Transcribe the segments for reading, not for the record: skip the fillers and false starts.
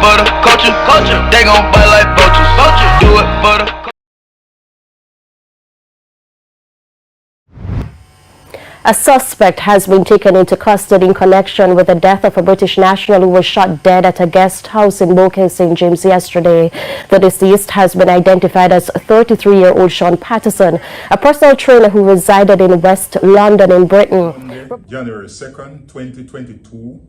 for the culture. They gon' bite like vultures. Do it for the. A suspect has been taken into custody in connection with the death of a British national who was shot dead at a guest house in Bogue Hill, St. James yesterday. The deceased has been identified as 33-year-old Sean Patterson, a personal trainer who resided in West London in Britain. January 2nd, 2022,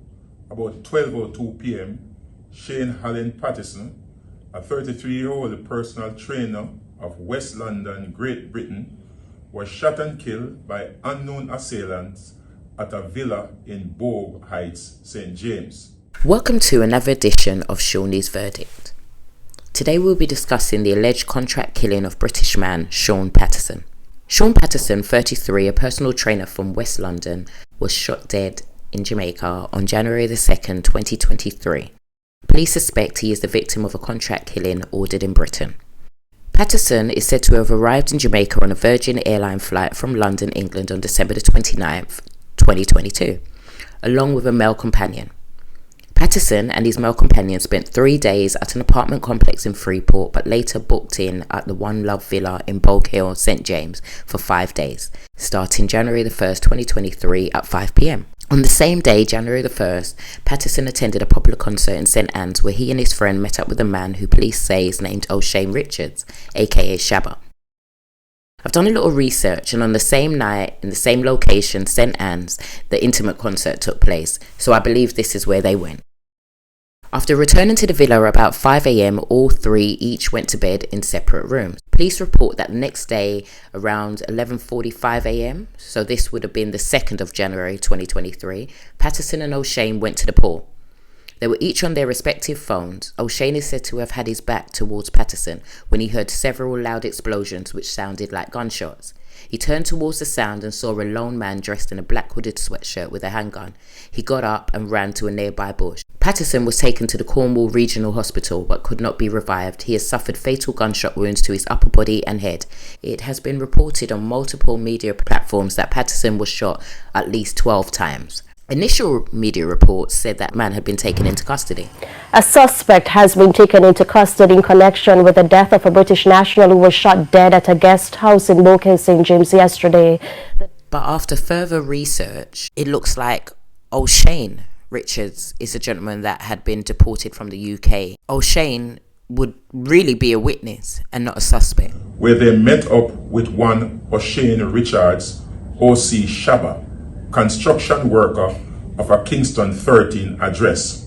about 12:02 p.m., Shane Hallen Patterson, a 33-year-old personal trainer of West London, Great Britain, was shot and killed by unknown assailants at a villa in Bogue Heights, St. James. Welcome to another edition of Shaunie's Verdict. Today we'll be discussing the alleged contract killing of British man Sean Patterson. Sean Patterson, 33, a personal trainer from West London, was shot dead in Jamaica on January the 2nd, 2023. Police suspect he is the victim of a contract killing ordered in Britain. Patterson is said to have arrived in Jamaica on a Virgin Airline flight from London, England on December the 29th, 2022, along with a male companion. Patterson and his male companion spent 3 days at an apartment complex in Freeport, but later booked in at the One Love Villa in Bogue Hill, St. James for 5 days, starting January the 1st, 2023 at 5 p.m. On the same day, January the 1st, Patterson attended a popular concert in St. Anne's where he and his friend met up with a man who police say is named O'Shane Richards, aka Shabba. I've done a little research, and on the same night, in the same location, St. Anne's, the intimate concert took place, so I believe this is where they went. After returning to the villa about 5 a.m, all three each went to bed in separate rooms. Police report that the next day, around 11:45 a.m, so this would have been the 2nd of January 2023, Patterson and O'Shane went to the pool. They were each on their respective phones. O'Shane is said to have had his back towards Patterson when he heard several loud explosions which sounded like gunshots. He turned towards the sound and saw a lone man dressed in a black hooded sweatshirt with a handgun. He got up and ran to a nearby bush. Patterson was taken to the Cornwall Regional Hospital but could not be revived. He has suffered fatal gunshot wounds to his upper body and head. It has been reported on multiple media platforms that Patterson was shot at least 12 times. Initial media reports said that man had been taken into custody. A suspect has been taken into custody in connection with the death of a British national who was shot dead at a guest house in Bogue Hill, St. James yesterday. But after further research, it looks like O'Shane Richards is a gentleman that had been deported from the UK. O'Shane would really be a witness and not a suspect. Where they met up with one O'Shane Richards, O.C. Shabba, construction worker of a Kingston 13 address.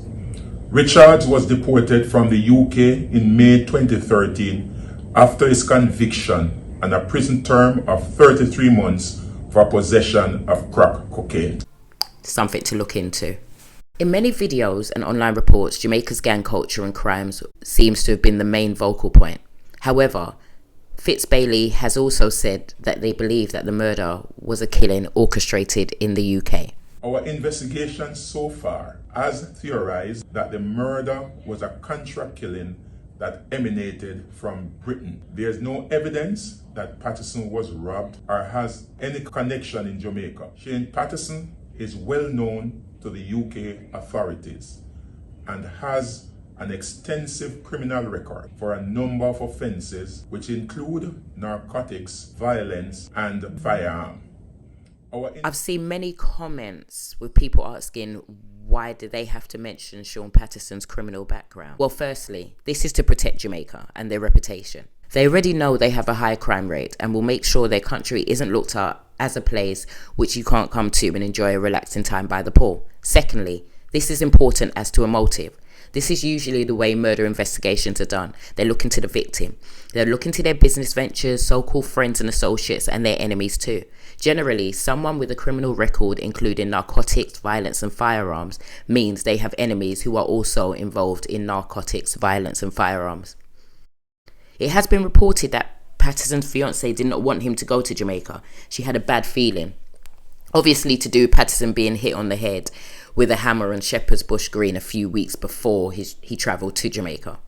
Richards was deported from the UK in May 2013 after his conviction and a prison term of 33 months for possession of crack cocaine. Something to look into. In many videos and online reports, Jamaica's gang culture and crimes seems to have been the main vocal point. However, Fitz-Bailey has also said that they believe that the murder was a killing orchestrated in the UK. Our investigation so far has theorized that the murder was a contract killing that emanated from Britain. There is no evidence that Patterson was robbed or has any connection in Jamaica. Shane Patterson is well known to the UK authorities and has an extensive criminal record for a number of offences which include narcotics, violence and firearm. I've seen many comments with people asking why do they have to mention Sean Patterson's criminal background. Well, firstly, this is to protect Jamaica and their reputation. They already know they have a high crime rate and will make sure their country isn't looked at as a place which you can't come to and enjoy a relaxing time by the pool. Secondly, this is important as to a motive. This is usually the way murder investigations are done. They look into the victim. They look into their business ventures, so-called friends and associates, and their enemies too. Generally, someone with a criminal record, including narcotics, violence, and firearms, means they have enemies who are also involved in narcotics, violence, and firearms. It has been reported that Patterson's fiancée did not want him to go to Jamaica. She had a bad feeling. Obviously to do with Patterson being hit on the head with a hammer in Shepherd's Bush Green a few weeks before he travelled to Jamaica.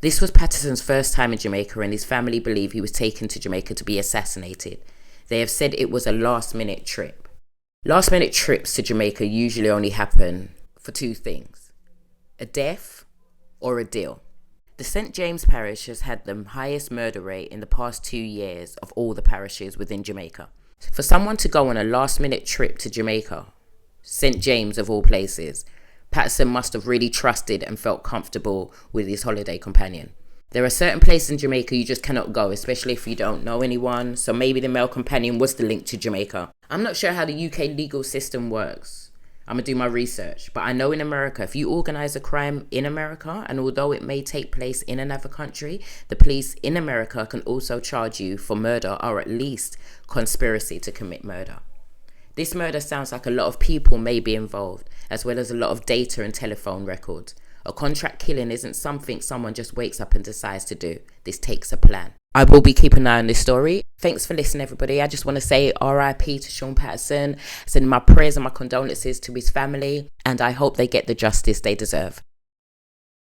This was Patterson's first time in Jamaica, and his family believe he was taken to Jamaica to be assassinated. They have said it was a last-minute trip. Last-minute trips to Jamaica usually only happen for two things: a death or a deal. The St. James Parish has had the highest murder rate in the past 2 years of all the parishes within Jamaica. For someone to go on a last-minute trip to Jamaica, St. James of all places, Patterson must have really trusted and felt comfortable with his holiday companion. There are certain places in Jamaica you just cannot go, especially if you don't know anyone, so maybe the male companion was the link to Jamaica. I'm not sure how the UK legal system works. I'm going to do my research, but I know in America, if you organise a crime in America, and although it may take place in another country, the police in America can also charge you for murder or at least conspiracy to commit murder. This murder sounds like a lot of people may be involved, as well as a lot of data and telephone records. A contract killing isn't something someone just wakes up and decides to do. This takes a plan. I will be keeping an eye on this story. Thanks for listening, everybody. I just want to say RIP to Sean Patterson. Send my prayers and my condolences to his family, and I hope they get the justice they deserve.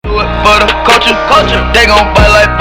Do it for the culture, they gon' bite like